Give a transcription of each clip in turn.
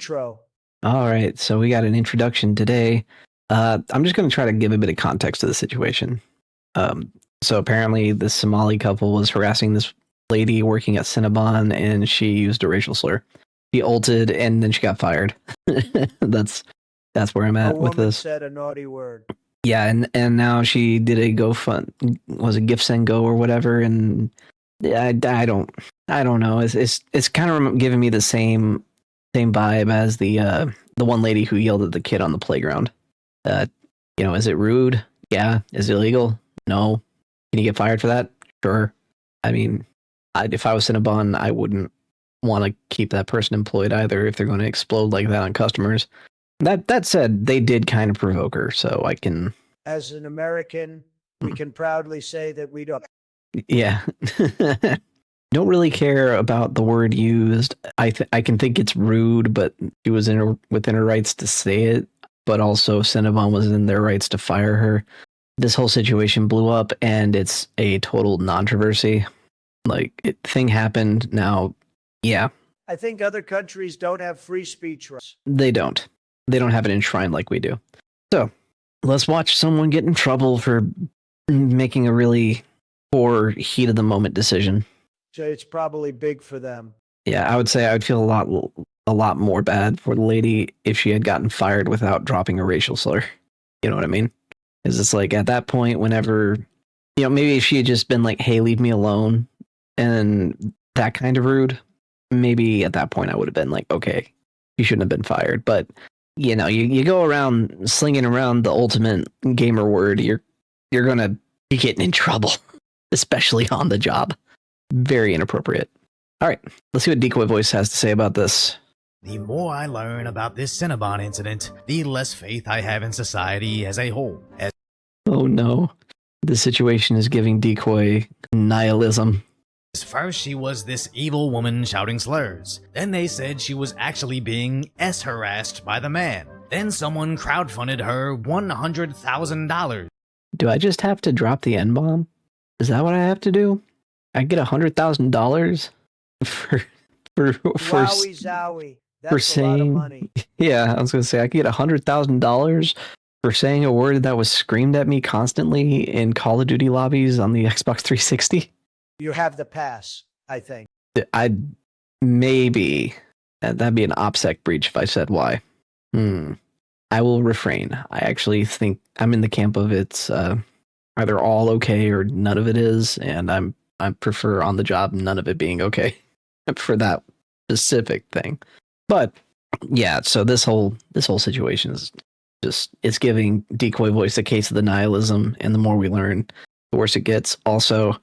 intro. All right, so we got an introduction today. I'm just going to try to give a bit of context to the situation. So apparently this Somali couple was harassing this lady working at Cinnabon, and she used a racial slur. She ulted, and then she got fired. That's where I'm at with this. Said a naughty word. Yeah, and now she did a was a gift send go or whatever, and I don't know. It's kind of giving me the same vibe as the one lady who yelled at the kid on the playground. Is it rude? Yeah. Is it illegal? No. Can you get fired for that? Sure. I mean, if I was Cinnabon, I wouldn't want to keep that person employed either if they're going to explode like that on customers. That said, they did kind of provoke her, so I can... As an American, we can proudly say that we don't... Yeah. Don't really care about the word used. I can think it's rude, but she was within her rights to say it, but also Cinnabon was in their rights to fire her. This whole situation blew up, and it's a total nontroversy. Thing happened, now, yeah. I think other countries don't have free speech rights. They don't. They don't have it enshrined like we do. So, let's watch someone get in trouble for making a really poor, heat-of-the-moment decision. So it's probably big for them. Yeah, I would say I would feel a lot more bad for the lady if she had gotten fired without dropping a racial slur. You know what I mean? Because it's like, at that point, whenever, maybe if she had just been like, hey, leave me alone, and that kind of rude, maybe at that point I would have been like, okay, you shouldn't have been fired. But you go around slinging around the ultimate gamer word, you're gonna be getting in trouble, especially on the job. Very inappropriate. All right, let's see what Decoy Voice has to say about this. The more I learn about this Cinnabon incident, the less faith I have in society as a whole. Oh no, this situation is giving Decoy nihilism. First, she was this evil woman shouting slurs. Then they said she was actually being harassed by the man. Then someone crowdfunded her $100,000. Do I just have to drop the N-bomb? Is that what I have to do? I get $100,000 for Wowie zowie. That's a lot of money. Yeah, I was gonna say I could get $100,000 for saying a word that was screamed at me constantly in Call of Duty lobbies on the Xbox 360. You have the pass, I think. Maybe that'd be an OPSEC breach if I said why. I will refrain. I actually think I'm in the camp of it's either all okay or none of it is, and I prefer on the job none of it being okay for that specific thing. But yeah, so this whole situation is just, it's giving Decoy Voice a case of the nihilism, and the more we learn, the worse it gets. Also,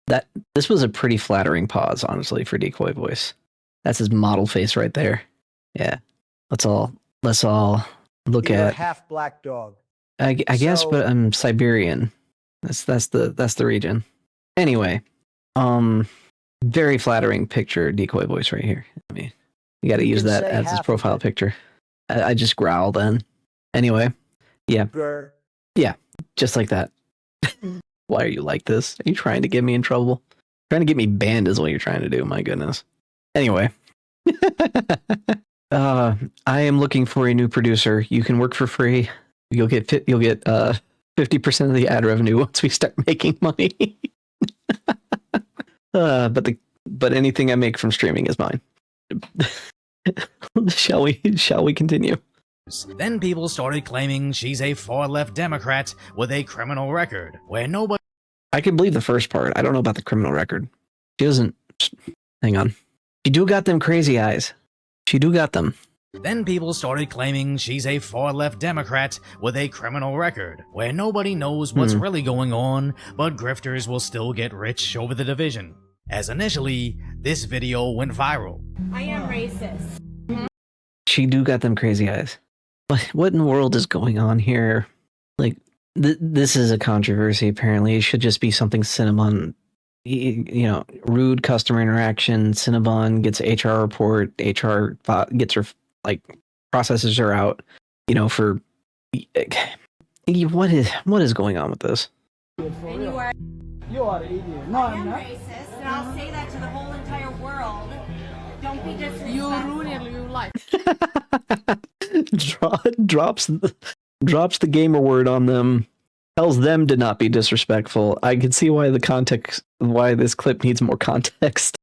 that this was a pretty flattering pause, honestly, for Decoy Voice. That's his model face right there. Yeah, let's all look You're at a half black dog. I guess, but I'm Siberian. That's the region. Anyway, very flattering picture, Decoy Voice right here. I mean, you got to use that as his profile picture. I just growl then. Anyway, yeah, yeah, just like that. Why are you like this? Are you trying to get me in trouble? Trying to get me banned is what you're trying to do. My goodness. Anyway, I am looking for a new producer. You can work for free. You'll get 50% of the ad revenue once we start making money. But anything I make from streaming is mine. Shall we continue? Then people started claiming she's a far-left Democrat with a criminal record, where nobody... I can believe the first part. I don't know about the criminal record. She doesn't... Hang on. She do got them crazy eyes. She do got them. Then people started claiming she's a far-left Democrat with a criminal record, where nobody knows what's really going on, but grifters will still get rich over the division. As initially, this video went viral. I am racist. She do got them crazy eyes. What in the world is going on here? Like, this is a controversy, apparently. It should just be something Cinnabon, rude customer interaction. Cinnabon gets HR report. HR gets her, processes her out, for... What is going on with this? And you are an idiot. No, I'm not. Racist, and I'll say that to the whole entire world. Don't be disrespectful. You ruin your life. drops the gamer word on them, tells them to not be disrespectful. I can see why this clip needs more context.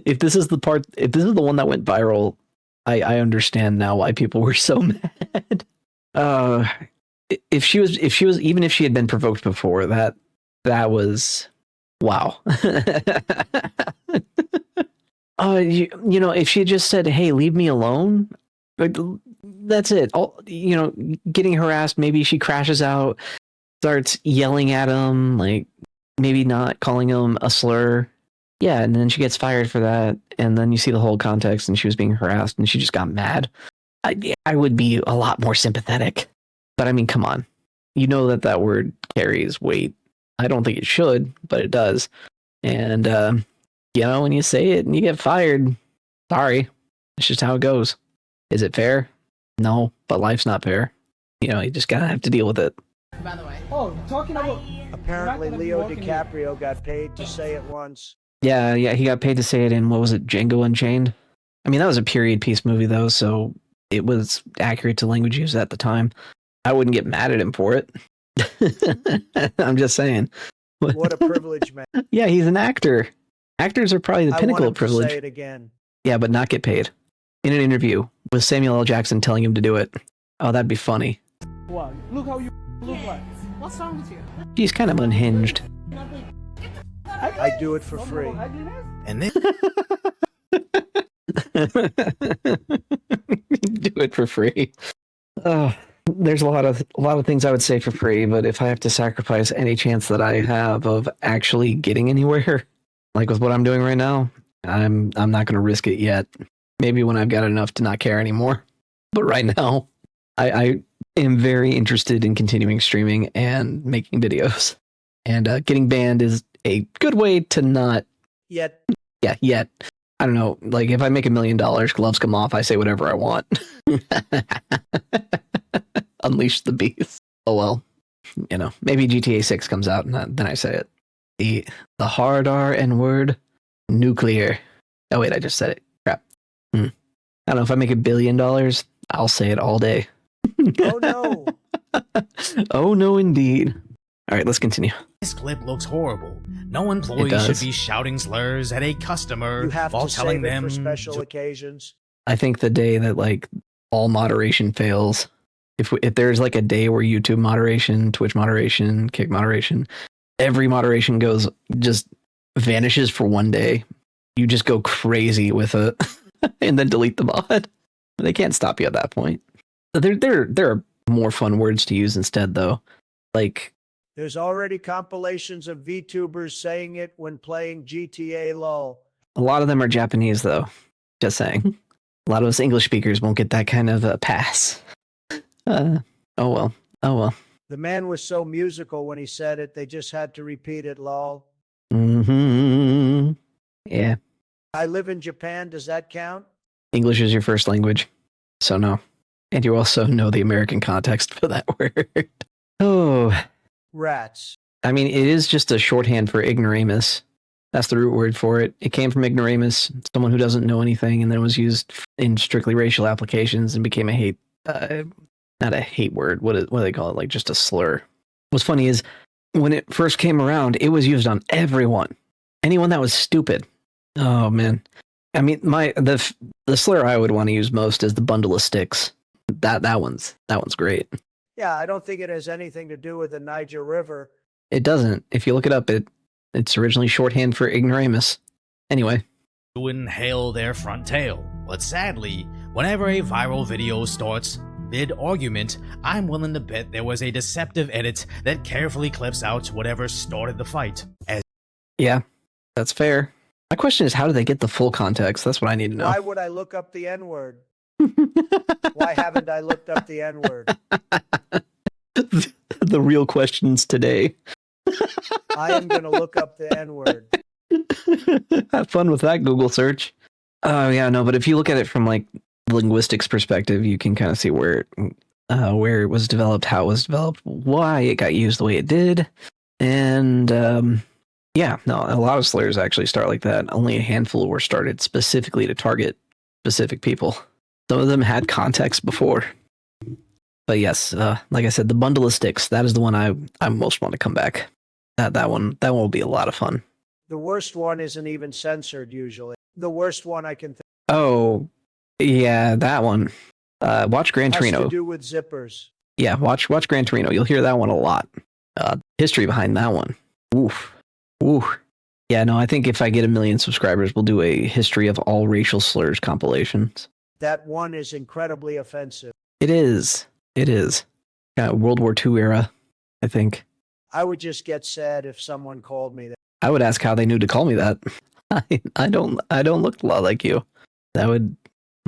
If this is the one that went viral, I understand now why people were so mad. If she had been provoked before, that was wow. If she had just said, "Hey, leave me alone," that's it. Getting harassed, maybe she crashes out, starts yelling at him, like maybe not calling him a slur. Yeah, and then she gets fired for that, and then you see the whole context, and she was being harassed, and she just got mad. I would be a lot more sympathetic. But I mean, come on. You know that word carries weight. I don't think it should, but it does. And, when you say it and you get fired, sorry. It's just how it goes. Is it fair? No, but life's not fair. You just gotta have to deal with it. By the way. Oh, talking about... Apparently Leo DiCaprio got paid to say it once. Yeah, he got paid to say it in, what was it, Django Unchained? I mean, that was a period piece movie, though, so it was accurate to language use at the time. I wouldn't get mad at him for it. I'm just saying. What a privilege, man. Yeah, he's an actor. Actors are probably the pinnacle of privilege. To say it again. Yeah, but not get paid. In an interview with Samuel L. Jackson telling him to do it. Oh, that'd be funny. Wow, look how you look like. What's wrong with you? He's kind of unhinged. I do it for free. And then do it for free. There's a lot of things I would say for free, but if I have to sacrifice any chance that I have of actually getting anywhere, like with what I'm doing right now, I'm not going to risk it yet. Maybe when I've got enough to not care anymore. But right now, I am very interested in continuing streaming and making videos. And getting banned is a good way to not... Yet. Yeah, yet. I don't know. Like, if I make $1 million, gloves come off, I say whatever I want. Unleash the beast. Oh, well. Maybe GTA 6 comes out and then I say it. The hard R N word, nuclear. Oh, wait, I just said it. Crap. I don't know. If I make $1 billion, I'll say it all day. Oh, no. Oh, no, indeed. All right, let's continue. this clip looks horrible. No employee should be shouting slurs at a customer while telling them for special occasions. I think the day that all moderation fails, if there's a day where YouTube moderation, Twitch moderation, Kick moderation, every moderation just vanishes for one day. You just go crazy with it and then delete the mod. They can't stop you at that point. There are more fun words to use instead, though. There's already compilations of VTubers saying it when playing GTA LOL. A lot of them are Japanese, though. Just saying. A lot of us English speakers won't get that kind of a pass. Oh well. The man was so musical when he said it, they just had to repeat it, lol. Mm-hmm. Yeah. I live in Japan. Does that count? English is your first language, so no. And you also know the American context for that word. Oh. Rats. I mean, it is just a shorthand for ignoramus. That's the root word for it. It came from ignoramus, someone who doesn't know anything, and then was used in strictly racial applications and became a hate, not a hate word. What do they call it? Just a slur. What's funny is when it first came around, it was used on everyone. Anyone that was stupid. Oh man. I mean, the slur I would want to use most is the bundle of sticks. That one's great. Yeah, I don't think it has anything to do with the Niger River. It doesn't. If you look it up, it's originally shorthand for ignoramus. Anyway. To inhale their front tail. But sadly, whenever a viral video starts mid-argument, I'm willing to bet there was a deceptive edit that carefully clips out whatever started the fight. Yeah, that's fair. My question is, how do they get the full context? That's what I need to know. Why would I look up the N-word? Why haven't I looked up the N-word? The real questions today. I am going to look up the N-word. Have fun with that Google search. Oh, yeah, no, but if you look at it from linguistics perspective, you can kind of see where it was developed, how it was developed, why it got used the way it did. And yeah, no, a lot of slurs actually start like that. Only a handful were started specifically to target specific people. Some of them had context before. But yes, like I said, the bundle of sticks, that is the one I most want to come back. That one will be a lot of fun. The worst one isn't even censored usually. The worst one I can think Oh, yeah, that one. Watch Gran has to Torino. do with zippers. Yeah, watch Gran Torino. You'll hear that one a lot. History behind that one. Oof. Oof. Yeah, no, I think if I get 1 million subscribers, we'll do a history of all racial slurs compilations. That one is incredibly offensive. It is. It is. World War II era, I think. I would just get sad if someone called me that. I would ask how they knew to call me that. I don't look a lot like you. They would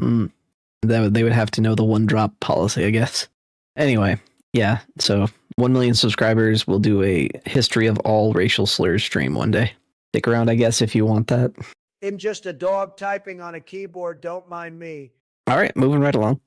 have to know the one drop policy, I guess. Anyway, yeah. So 1 million subscribers, we'll do a history of all racial slurs stream one day. Stick around, I guess, if you want that. I'm just a dog typing on a keyboard. Don't mind me. All right, moving right along.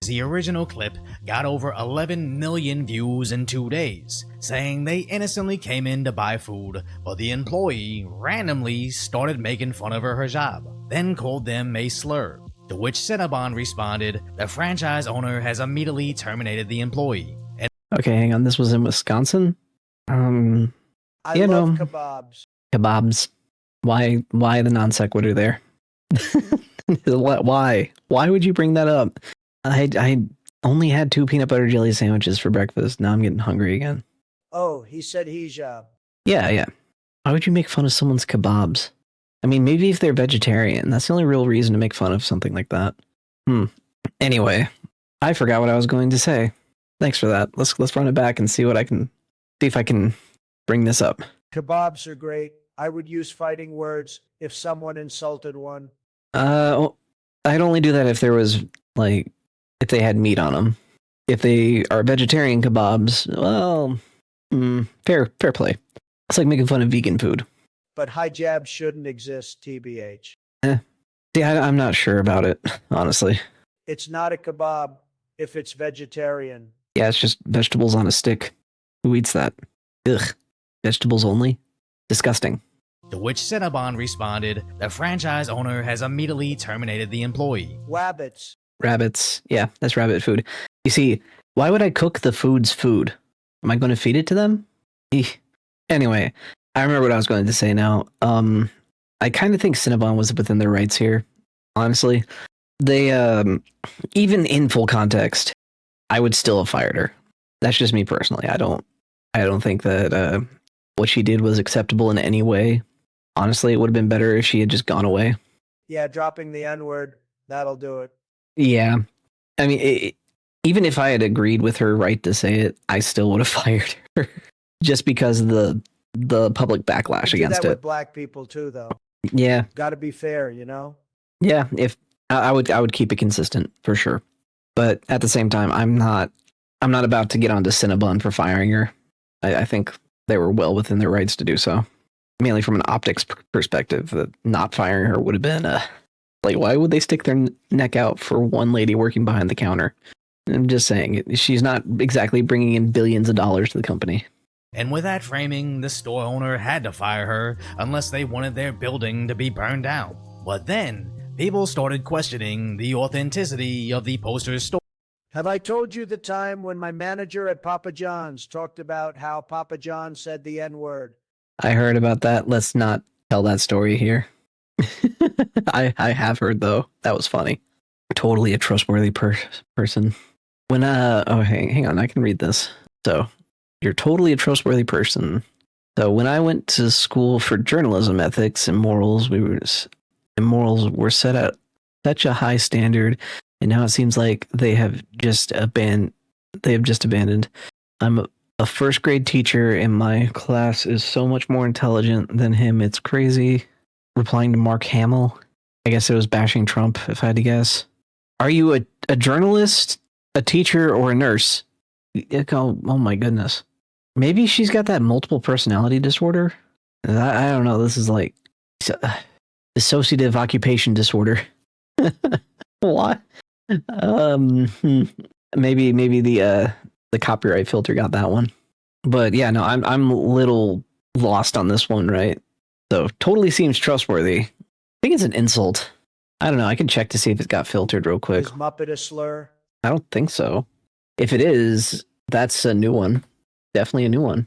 The original clip got over 11 million views in 2 days, saying they innocently came in to buy food, but the employee randomly started making fun of her hijab, then called them a slur. To which Cinnabon responded, the franchise owner has immediately terminated the employee. And Okay, hang on. This was in Wisconsin. I You love know. kebabs. Kebabs. Why the non sequitur there? Why would you bring that up? I only had 2 peanut butter jelly sandwiches for breakfast. Now I'm getting hungry again. Oh, he said hijab. Yeah. Why would you make fun of someone's kebabs? I mean, maybe if they're vegetarian. That's the only real reason to make fun of something like that. Anyway, I forgot what I was going to say. Thanks for that. Let's run it back and see if I can bring this up. Kebabs are great. I would use fighting words if someone insulted one. I'd only do that if there was if they had meat on them. If they are vegetarian kebabs, well, fair play. It's like making fun of vegan food. But hijab shouldn't exist, TBH. See, I'm not sure about it, honestly. It's not a kebab if it's vegetarian. Yeah, it's just vegetables on a stick. Who eats that? Ugh. Vegetables only? Disgusting. to which Cinnabon responded, the franchise owner has immediately terminated the employee. Wabbits. Rabbits. Yeah, that's rabbit food. You see, why would I cook the food's food? Am I going to feed it to them? Eeh. Anyway, I remember what I was going to say now. I kind of think Cinnabon was within their rights here, honestly. They, even in full context, I would still have fired her. That's just me personally. I don't think that what she did was acceptable in any way. Honestly, it would have been better if she had just gone away. Yeah, dropping the N-word, that'll do it. Yeah. I mean, even if I had agreed with her right to say it, I still would have fired her. Just because of the public backlash Do against that it. with black people too, though. Yeah. Got to be fair, you know? Yeah, if I would keep it consistent for sure. But at the same time, I'm not about to get onto Cinnabon for firing her. I think they were well within their rights to do so. Mainly from an optics perspective, that not firing her would have been like, why would they stick their neck out for one lady working behind the counter? I'm just saying, she's not exactly bringing in billions of dollars to the company. And with that framing, the store owner had to fire her unless they wanted their building to be burned down. But then, people started questioning the authenticity of the poster's story. Have I told you the time when my manager at Papa John's talked about how Papa John said the N-word? I heard about that. Let's not tell that story here. I have heard, though. That was funny. Totally a trustworthy person. When, hang on, I can read this. So, you're totally a trustworthy person. So, when I went to school for journalism ethics and morals, morals were set at such a high standard, and now it seems like they have just abandoned. I'm a first grade teacher, and my class is so much more intelligent than him. It's crazy. Replying to Mark Hamill. I guess it was bashing Trump, if I had to guess. Are you a journalist, a teacher, or a nurse? Oh my goodness. Maybe she's got that multiple personality disorder. I don't know. This is like dissociative occupation disorder. What? Maybe the copyright filter got that one. But yeah, no, I'm a little lost on this one, right? So totally seems trustworthy. I think it's an insult. I don't know. I can check to see if it got filtered real quick. Is Muppet a slur? I don't think so. If it is, that's a new one. Definitely a new one.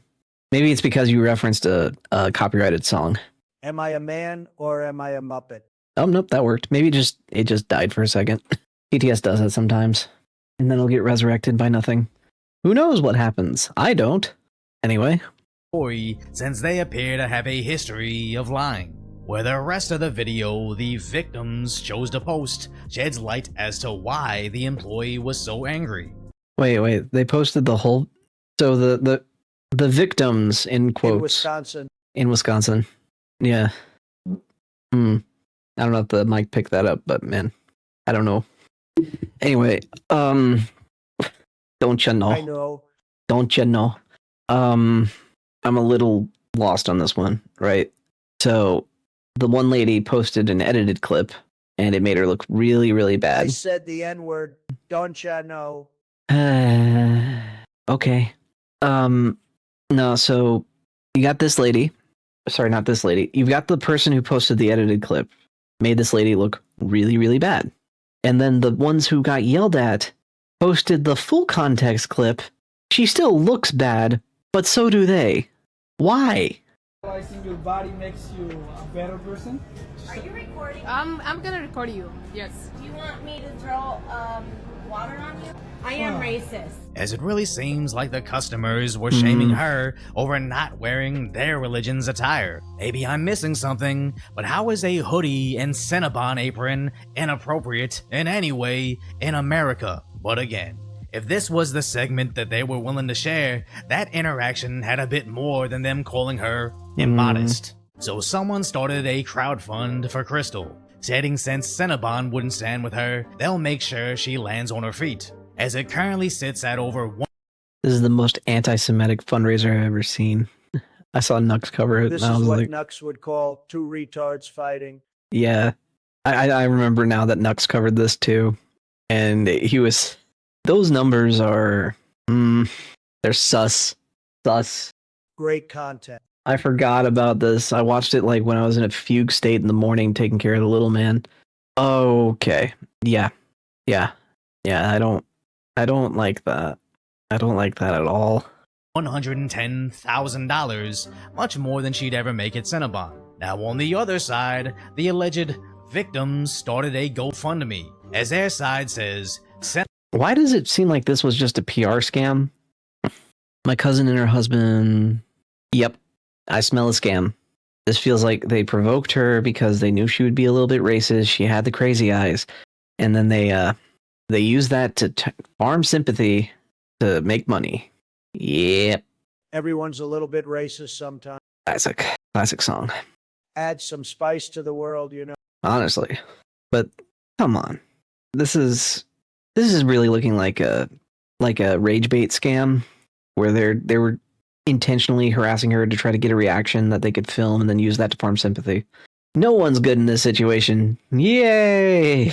Maybe it's because you referenced a copyrighted song. Am I a man or am I a Muppet? Oh, nope, that worked. Maybe it just died for a second. TTS does that sometimes. And then it'll get resurrected by nothing. Who knows what happens? I don't. Anyway. Story, since they appear to have a history of lying. Where the rest of the video the victims chose to post sheds light as to why the employee was so angry. Wait. They posted the whole... So the victims, in quotes... In Wisconsin. Yeah. I don't know if the mic picked that up, but man, I don't know. Anyway, don't you know? I know. Don't you know? I'm a little lost on this one, right? So the one lady posted an edited clip and it made her look really, really I bad. said the N-word. Don't ya know? Okay. No, so you got this lady. Sorry, not this lady. You've got the person who posted the edited clip, made this lady look really, really bad. And then the ones who got yelled at posted the full context clip. She still looks bad, but so do they. Why? Realizing your body makes you a better person. Are you recording? I'm gonna record you. Yes. Do you want me to throw water on you? I am racist. As it really seems like the customers were shaming her over not wearing their religion's attire. Maybe I'm missing something, but how is a hoodie and Cinnabon apron inappropriate in any way in America? But again, if this was the segment that they were willing to share, that interaction had a bit more than them calling her immodest. So someone started a crowdfund for Crystal, stating since Cinnabon wouldn't stand with her, they'll make sure she lands on her feet. As it currently sits at over one. This is the most anti-Semitic fundraiser I've ever seen. I saw Nux cover it. This and I is was what like, Nux would call two retards fighting. yeah. I remember now that Nux covered this too. And he was... Those numbers are... they're sus. Sus. Great content. I forgot about this. I watched it like when I was in a fugue state in the morning taking care of the little man. Okay. Yeah. I don't like that. I don't like that at all. $110,000, much more than she'd ever make at Cinnabon. Now on the other side, the alleged victims started a GoFundMe, as their side says, why does it seem like this was just a PR scam? My cousin and her husband... Yep, I smell a scam. This feels like they provoked her because they knew she would be a little bit racist. She had the crazy eyes. And then they used that to farm sympathy to make money. Yep. Everyone's a little bit racist sometimes. Classic song. Add some spice to the world, you know. Honestly. But come on. This is really looking like a rage bait scam where they were intentionally harassing her to try to get a reaction that they could film and then use that to farm sympathy. No one's good in this situation. Yay!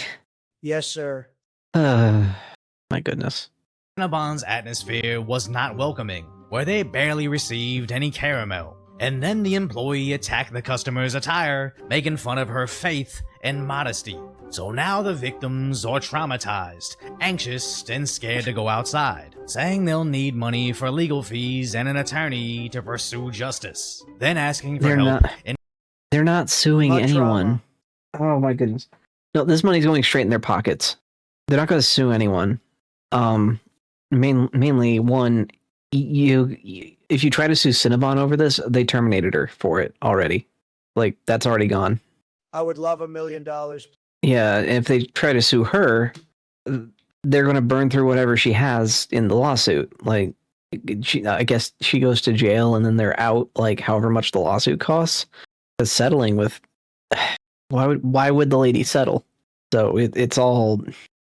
Yes, sir. My goodness. Cinnabon's atmosphere was not welcoming, where they barely received any caramel. And then the employee attacked the customer's attire, making fun of her faith and modesty. So now the victims are traumatized, anxious, and scared to go outside, saying they'll need money for legal fees and an attorney to pursue justice. Then asking for help. They're not suing Much anyone. trauma. Oh my goodness. No, this money's going straight in their pockets. They're not going to sue anyone. Mainly one, if you try to sue Cinnabon over this, they terminated her for it already. Like, that's already gone. I would love $1 million. Yeah, and if they try to sue her, they're going to burn through whatever she has in the lawsuit. Like, I guess she goes to jail and then they're out, like, however much the lawsuit costs. Because settling with... Why would the lady settle? So it's all...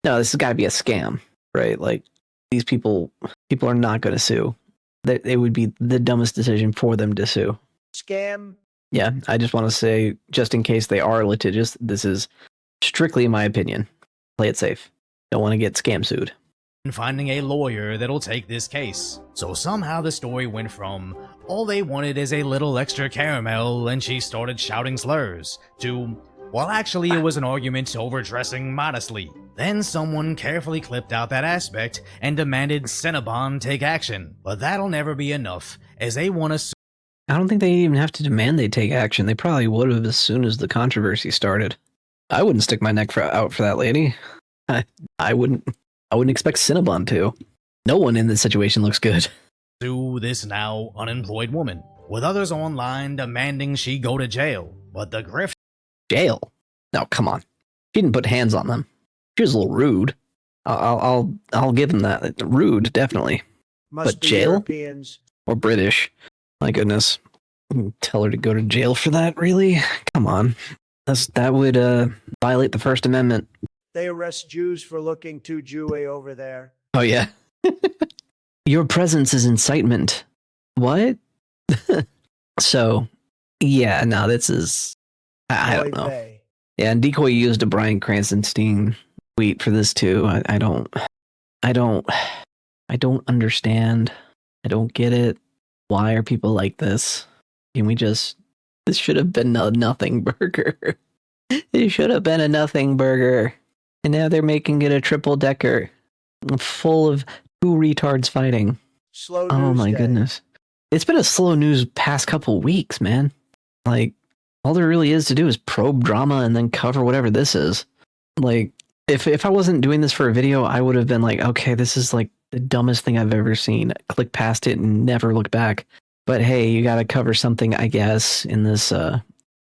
No, this has got to be a scam, right? Like, these people are not going to sue. It would be the dumbest decision for them to sue. Scam. Yeah, I just want to say, just in case they are litigious, this is strictly my opinion. Play it safe. Don't want to get scam sued. And finding a lawyer that'll take this case. So somehow the story went from, all they wanted is a little extra caramel and she started shouting slurs, to, well actually it was an argument over dressing modestly. Then someone carefully clipped out that aspect and demanded Cinnabon take action. But that'll never be enough, as they want to I don't think they even have to demand they take action. They probably would have as soon as the controversy started. I wouldn't stick my neck out for that lady. I wouldn't expect Cinnabon to. No one in this situation looks good. sue this now unemployed woman, with others online demanding she go to jail. But the grift Jail? No, come on. She didn't put hands on them. She was a little rude. I'll give them that. Rude, definitely. Must But be jail? Europeans. Or British. My goodness. Tell her to go to jail for that, really? Come on. That would violate the First Amendment. They arrest Jews for looking too Jewy over there. Oh, yeah. Your presence is incitement. What? So, yeah, no, this is... I don't Oy know. vey. Yeah, and Decoy used a Bryan Cranston tweet for this, too. I don't understand. I don't get it. Why are people like this? Can we just... This should have been a nothing burger. It should have been a nothing burger. And now they're making it a triple decker. Full of two retards fighting. Slow news Oh my day. goodness. It's been a slow news past couple weeks, man. Like, all there really is to do is probe drama and then cover whatever this is. Like, if I wasn't doing this for a video, I would have been like, okay, this is like the dumbest thing I've ever seen. Click past it and never look back. But hey, you gotta cover something, I guess, in this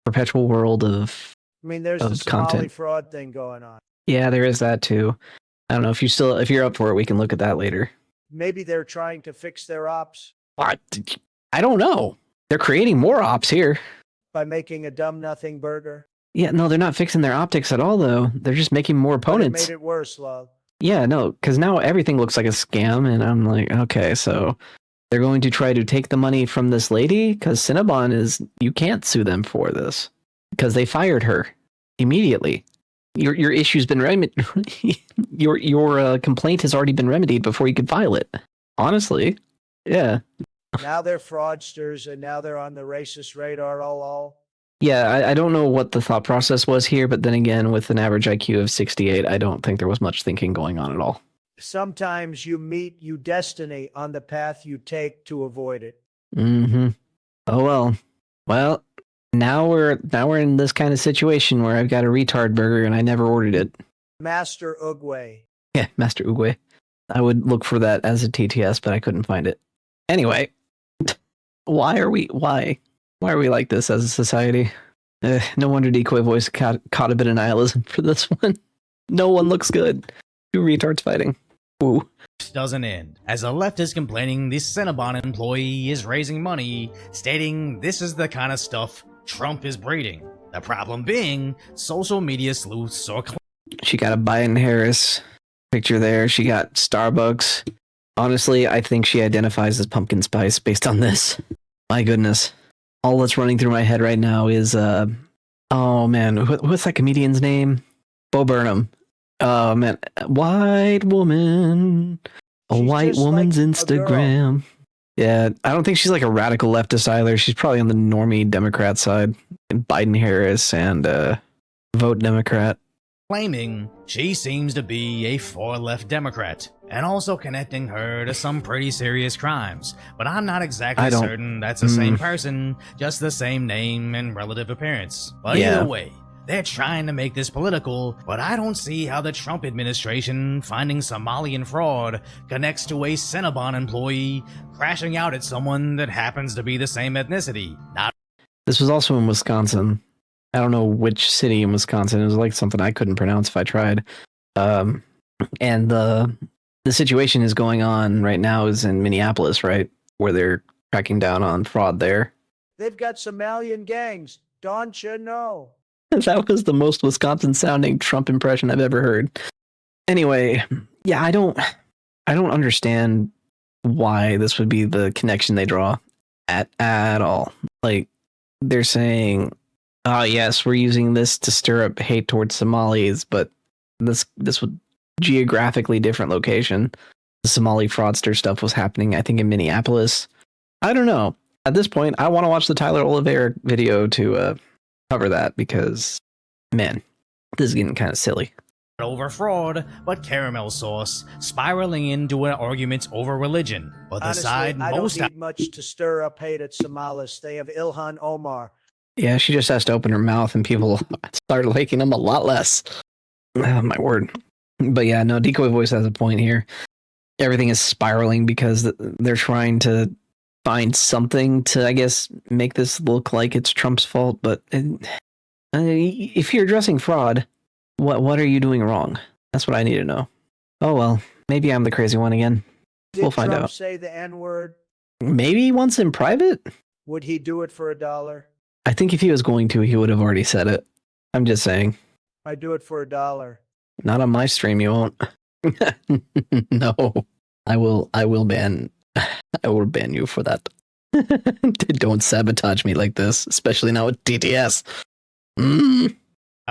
perpetual world of... I mean, there's of the Somali content. fraud thing going on. Yeah, there is that too. I don't know if you're up for it, we can look at that later. Maybe they're trying to fix their ops What? I don't know. They're creating more ops here. by making a dumb nothing burger. Yeah, no, they're not fixing their optics at all, though. They're just making more But it opponents. made it worse, love. Yeah, no, because now everything looks like a scam, and I'm like, okay, so they're going to try to take the money from this lady? Because Cinnabon is... You can't sue them for this. Because they fired her immediately. Your issue's been remedied. your complaint has already been remedied before you could file it. Honestly, yeah. Now they're fraudsters and now they're on the racist radar, all. Yeah, I don't know what the thought process was here, but then again, with an average IQ of 68, I don't think there was much thinking going on at all. Sometimes you meet you destiny on the path you take to avoid it. Mm-hmm. Oh well. Well, now we're in this kind of situation where I've got a retard burger and I never ordered it. Master Ugwe. Yeah, Master Uguay. I would look for that as a TTS, but I couldn't find it. Anyway, why are we like this as a society? No wonder Decoy Voice caught a bit of nihilism for this one. No one looks good. Two retards fighting. Ooh. doesn't end, as the left is complaining this Cinnabon employee is raising money, stating this is the kind of stuff Trump is breeding. The problem being, social media sleuths are She got a Biden-Harris picture there. She got Starbucks. Honestly, I think she identifies as pumpkin spice based on this. My goodness. All that's running through my head right now is, oh man, what's that comedian's name? Bo Burnham. Oh man, white woman. A She's white just woman's like a girl. Instagram. Yeah, I don't think she's like a radical leftist either. She's probably on the normie Democrat side. And Biden-Harris and vote Democrat. claiming she seems to be a far-left Democrat, and also connecting her to some pretty serious crimes. But I'm not exactly I don't- certain that's the same person, just the same name and relative appearance. But Yeah. either way, they're trying to make this political, but I don't see how the Trump administration finding Somalian fraud connects to a Cinnabon employee crashing out at someone that happens to be the same ethnicity. Not This was also in Wisconsin. I don't know which city in Wisconsin. It was like something I couldn't pronounce if I tried. And the situation is going on right now is in Minneapolis, right? Where they're cracking down on fraud there. They've got Somalian gangs. Don't you know? That was the most Wisconsin sounding Trump impression I've ever heard. Anyway, yeah, I don't understand why this would be the connection they draw at all. Like, they're saying, oh yes, we're using this to stir up hate towards Somalis, but this would geographically different location. The Somali fraudster stuff was happening, I think, in Minneapolis. I don't know. At this point, I want to watch the Tyler Oliveira video to cover that because, man, this is getting kind of silly. over fraud, but caramel sauce, spiraling into an argument over religion. But the Honestly, side I most don't need much to stir up hate at Somalis. They have Ilhan Omar. Yeah, she just has to open her mouth and people start liking them a lot less. Oh, my word. But yeah, no, Decoy Voice has a point here. Everything is spiraling because they're trying to find something to, I guess, make this look like it's Trump's fault. But if you're addressing fraud, what are you doing wrong? That's what I need to know. Oh, well, maybe I'm the crazy one again. Did We'll find Trump out. say the N-word? Maybe once in private? Would he do it for $1? I think if he was going to, he would have already said it. I'm just saying. I do it for $1. Not on my stream, you won't. No. I will ban you for that. Don't sabotage me like this, especially now with TTS.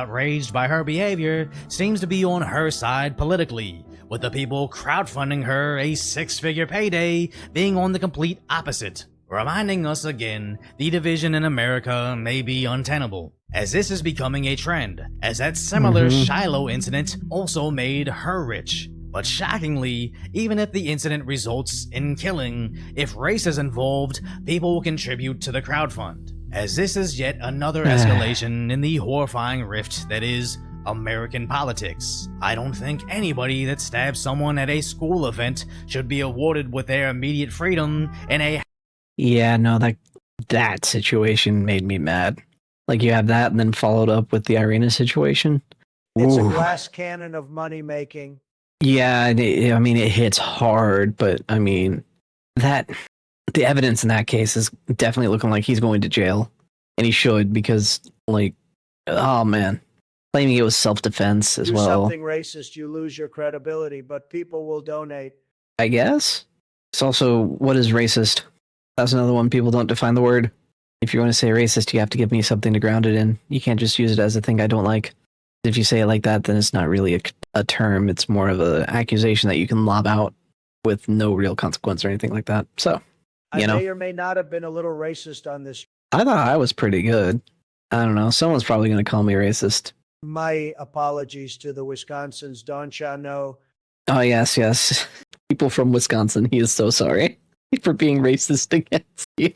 outraged by her behavior seems to be on her side politically, with the people crowdfunding her a six-figure payday being on the complete opposite, reminding us again the division in America may be untenable, as this is becoming a trend, as that similar Shiloh incident also made her rich. But shockingly, even if the incident results in killing, if race is involved, people will contribute to the crowdfund, as this is yet another escalation in the horrifying rift that is American politics. I don't think anybody that stabs someone at a school event should be awarded with their immediate freedom in a— Yeah, no, that situation made me mad. Like, you have that and then followed up with the Irina situation. It's a Ooh. glass cannon of money making. Yeah, I mean, it hits hard, but I mean, the evidence in that case is definitely looking like he's going to jail, and he should, because, like, oh man, claiming it was self-defense as Do well. something racist, you lose your credibility, but people will donate. I guess. It's also, what is racist? That's another one. People don't define the word. If you're going to say racist, you have to give me something to ground it in. You can't just use it as a thing I don't like. If you say it like that, then it's not really a term. It's more of an accusation that you can lob out with no real consequence or anything like that. So, I may or may not have been a little racist on this. I thought I was pretty good. I don't know. Someone's probably going to call me racist. My apologies to the Wisconsin's Don Chano. Oh, yes. People from Wisconsin, he is so sorry for being racist against you.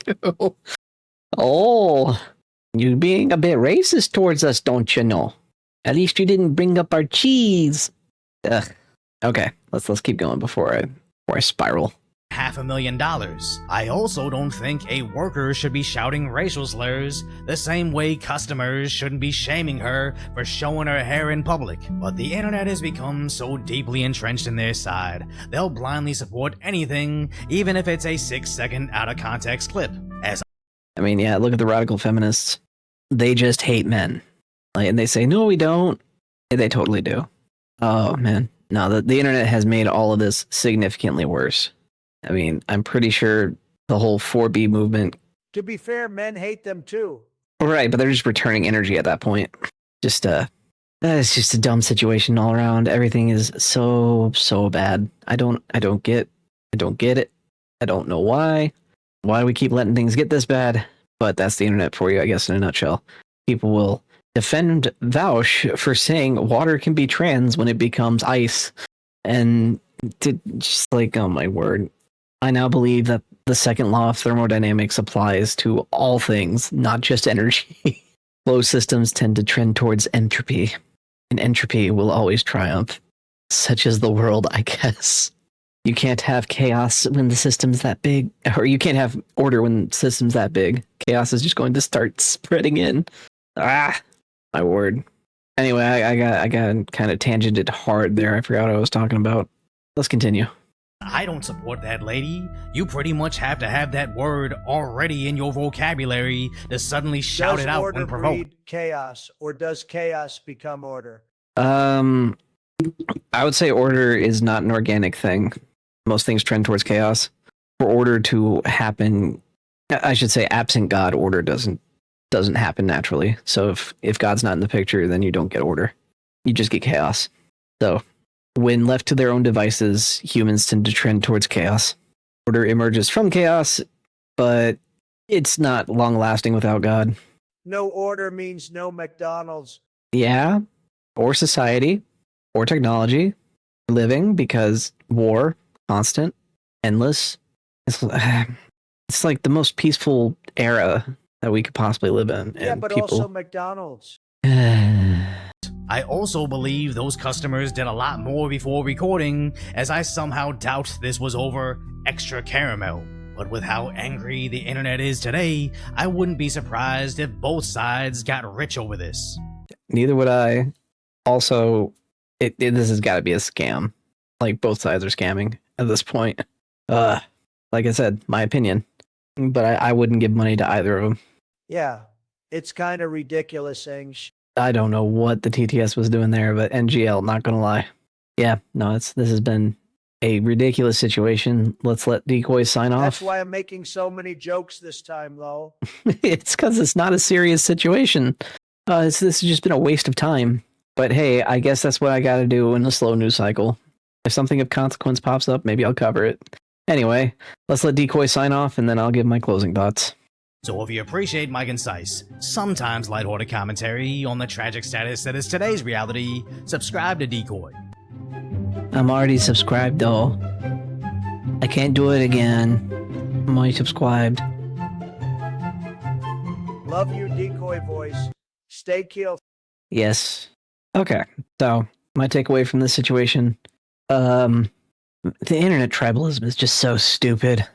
Oh, you're being a bit racist towards us, don't you know? At least you didn't bring up our cheese. Ugh. Okay, let's keep going before I spiral. $500,000. I also don't think a worker should be shouting racial slurs the same way customers shouldn't be shaming her for showing her hair in public. But the internet has become so deeply entrenched in their side, they'll blindly support anything, even if it's a 6-second out of context clip. I mean, yeah, look at the radical feminists. They just hate men. And they say, no, we don't. They totally do. Oh, man. No, the internet has made all of this significantly worse. I mean, I'm pretty sure the whole 4B movement... To be fair, men hate them too. Right, but they're just returning energy at that point. It's just a dumb situation all around. Everything is so bad. I don't get it. I don't know why we keep letting things get this bad, but that's the internet for you, I guess, in a nutshell. People will defend Vouch for saying water can be trans when it becomes ice. And just like, oh my word. I now believe that the second law of thermodynamics applies to all things, not just energy. Flow systems tend to trend towards entropy, and entropy will always triumph. Such is the world, I guess. You can't have chaos when the system's that big, or you can't have order when the system's that big. Chaos is just going to start spreading in. My word. Anyway, I got kind of tangented hard there. I forgot what I was talking about. Let's continue. I don't support that, lady. You pretty much have to have that word already in your vocabulary to suddenly shout it out when Does order provoked. breed chaos, or does chaos become order? I would say order is not an organic thing. Most things trend towards chaos. For order to happen, I should say, absent God, order doesn't happen naturally. So if God's not in the picture, then you don't get order. You just get chaos. So when left to their own devices, humans tend to trend towards chaos. Order emerges from chaos, but it's not long lasting without God. No order means no McDonald's. Yeah, or society. or technology living, because war, constant, endless. It's like the most peaceful era that we could possibly live in. Yeah, and but people... also McDonald's. I also believe those customers did a lot more before recording, as I somehow doubt this was over extra caramel. But with how angry the internet is today, I wouldn't be surprised if both sides got rich over this. Neither would I. Also, this has got to be a scam. Like, both sides are scamming at this point. Like I said, my opinion. But I wouldn't give money to either of them. Yeah, it's kind of ridiculous saying I don't know what the TTS was doing there, but NGL, not gonna lie. Yeah, no, this has been a ridiculous situation. Let's let Decoy sign off. That's why I'm making so many jokes this time, though. It's because it's not a serious situation. This has just been a waste of time. But hey, I guess that's what I gotta do in the slow news cycle. If something of consequence pops up, maybe I'll cover it. Anyway, let's let Decoy sign off, and then I'll give my closing thoughts. So if you appreciate my concise, sometimes lighthearted commentary on the tragic status that is today's reality, subscribe to Decoy. I'm already subscribed, though. I can't do it again. I'm already subscribed. Love you, Decoy Voice. Stay killed. Yes. Okay, so my takeaway from this situation, the internet tribalism is just so stupid.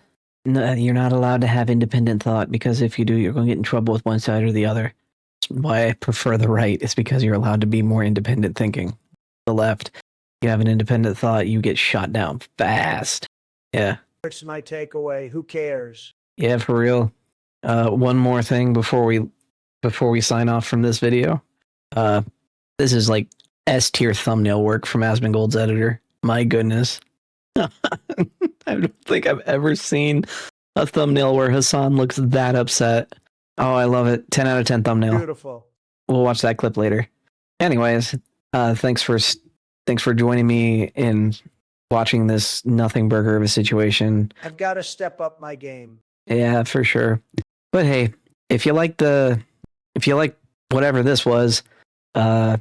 No, you're not allowed to have independent thought, because if you do, you're going to get in trouble with one side or the other. That's why I prefer the right. It's because you're allowed to be more independent thinking. The left, you have an independent thought, you get shot down fast. Yeah. It's my takeaway. Who cares? Yeah, for real. One more thing before we sign off from this video. This is like S-tier thumbnail work from Asmongold's editor. My goodness. I don't think I've ever seen a thumbnail where Hassan looks that upset. Oh, I love it. 10 out of 10 thumbnail. Beautiful. We'll watch that clip later. Anyways, thanks for joining me in watching this nothing burger of a situation. I've got to step up my game. Yeah, for sure. But hey, if you like whatever this was, I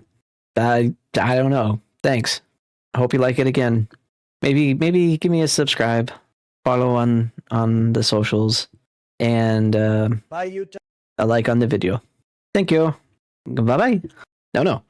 don't know. Thanks. I hope you like it again. Maybe give me a subscribe, follow on the socials, and Bye, Utah. a like on the video. Thank you. Bye bye. No.